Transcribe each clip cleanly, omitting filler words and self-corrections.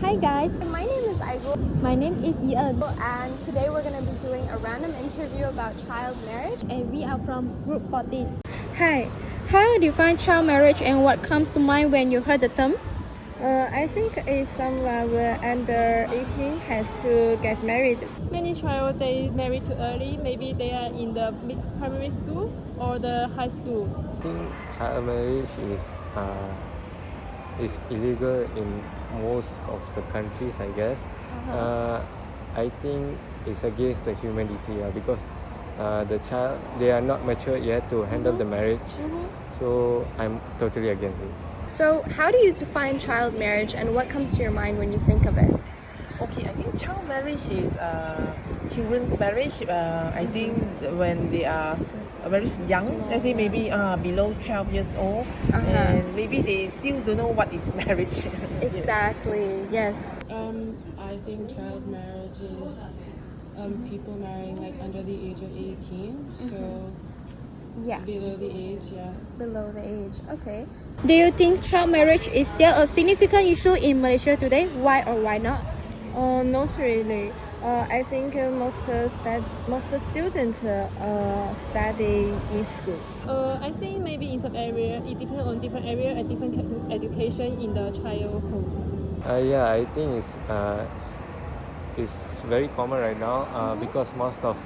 Hi guys, my name is Aygul. My name is Yee En. And today we're going to be doing a random interview about child marriage. And we are from group 14. Hi, how do you find child marriage and what comes to mind when you heard the term? I think it's someone under 18 has to get married. Many child they marry too early. Maybe they are in the primary school or the high school. I think child marriage is illegal in most of the countries, I guess. I think it's against the humanity because the child, they are not mature yet to handle the marriage. So I'm totally against it. So, how do you define child marriage and what comes to your mind when you think of it? Okay, I think child marriage is children's marriage. I think when they are very young, let's say maybe below 12 years old, and maybe they still don't know what is marriage. Exactly, yes. I think child marriage is people marrying like under the age of 18. So Yeah, below the age, yeah. below the age. Okay. Do you think child marriage is still a significant issue in Malaysia today? Why or why not? Not really. I think most students study in school. I think maybe in some area, it depends on different area and different education in the childhood. Yeah, I think it's very common right now because most of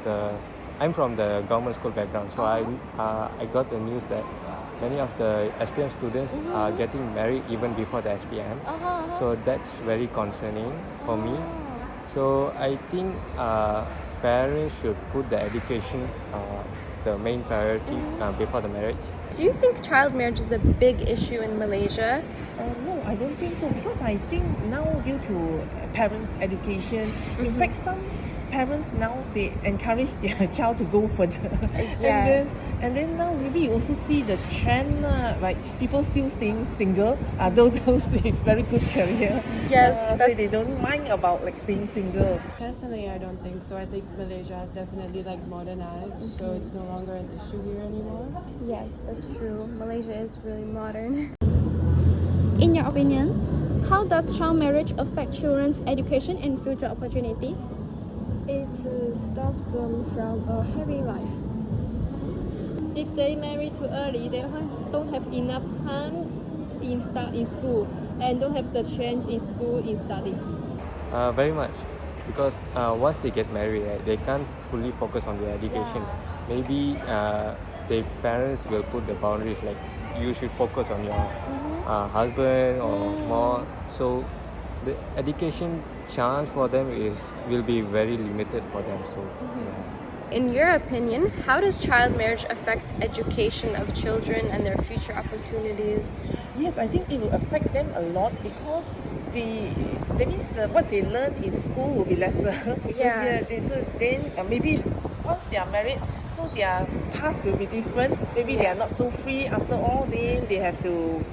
I'm from the government school background, so I got the news that many of the SPM students are getting married even before the SPM. So that's very concerning for me. So I think parents should put the education the main priority before the marriage. Do you think child marriage is a big issue in Malaysia? No, I don't think so because I think now due to parents' education, in fact some parents now they encourage their child to go further. Yes. And then now maybe you also see the trend like people still staying single, those with very good career. Yes, so they don't mind about like staying single. Personally, I don't think so. I think Malaysia has definitely like modernized, so it's no longer an issue here anymore. Yes, that's true. Malaysia is really modern. In your opinion, how does child marriage affect children's education and future opportunities? It stops them from a happy life. If they marry too early, they don't have enough time in school and don't have the chance in school in study. Very much, because once they get married, they can't fully focus on their education. Maybe their parents will put the boundaries like you should focus on your husband or more. So the education chance for them will be very limited for them. So. Yeah. In your opinion, how does child marriage affect education of children and their future opportunities? Yes, I think it will affect them a lot because that means what they learn in school will be lesser. Yeah. So then maybe once they are married, so their tasks will be different. Maybe they are not so free after all. Then they have to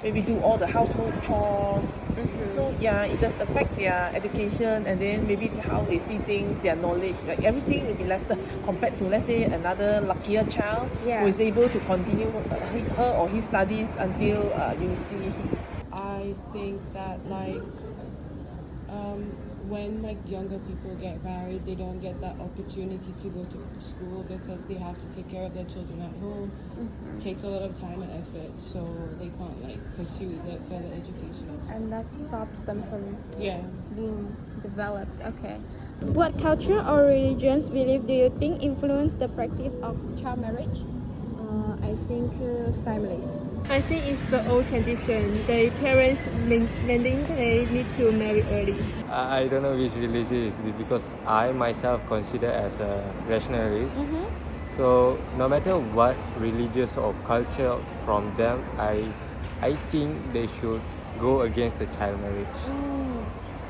maybe do all the household chores. So yeah, it does affect their education and then maybe how they see things, their knowledge, like everything will be lesser compared to let's say another luckier child who is able to continue her or his studies until university. I think that like when like younger people get married, they don't get that opportunity to go to school because they have to take care of their children at home. It takes a lot of time and effort, so they can't like pursue their further education. And that stops them from being developed. Okay. What culture or religions belief do you think influence the practice of child marriage? I think families. I think it's the old tradition. The parents demanding they need to marry early. I don't know which religion is this because I myself consider as a rationalist. So no matter what religious or culture from them, I think they should go against the child marriage.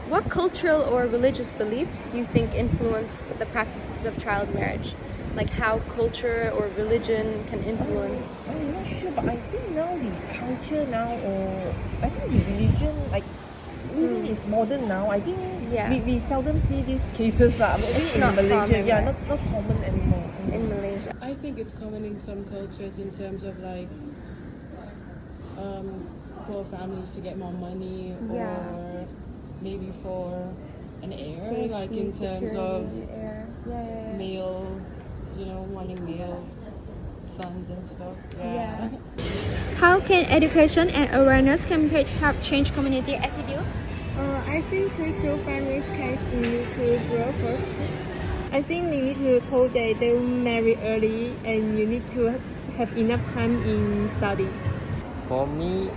What cultural or religious beliefs do you think influence the practices of child marriage? Like how culture or religion can influence? I'm not sure, but I think now the culture now, or I think the religion, like maybe it's modern now. I think we seldom see these cases lah. It's in not Malaysia, common, right? not common anymore. In Malaysia. I think it's common in some cultures in terms of like for families to get more money or maybe for an heir, Safety, like in terms of security, heir. Yeah. male, wanting male sons and stuff. Yeah. How can education and awareness campaign help change community attitudes? I think through families can need to grow first. I think they need to told that they will marry early and you need to have enough time in study. For me,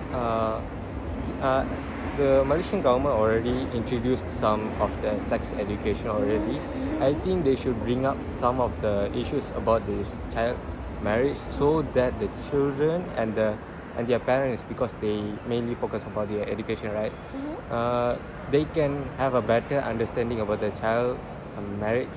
the Malaysian government already introduced some of the sex education already. I think they should bring up some of the issues about this child marriage so that the children and their parents, because they mainly focus about their education, right? They can have a better understanding about the child marriage.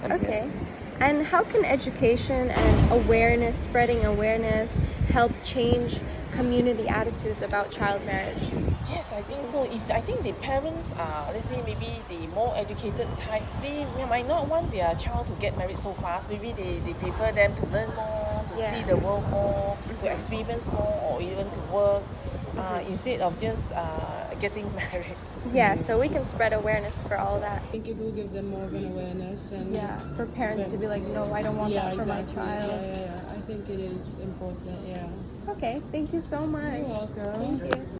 Okay. And how can education and awareness, spreading awareness, help change community attitudes about child marriage? Yes, I think so. I think the parents are, let's say maybe the more educated type, they might not want their child to get married so fast. Maybe they prefer them to learn more, to see the world more, to experience more, or even to work instead of just getting married. Yeah, so we can spread awareness for all that. I think it will give them more of an awareness and For parents to be like, no, I don't want that for exactly. my child. Yeah. I think it is important. Yeah. Okay, thank you so much. You're welcome. Thank you.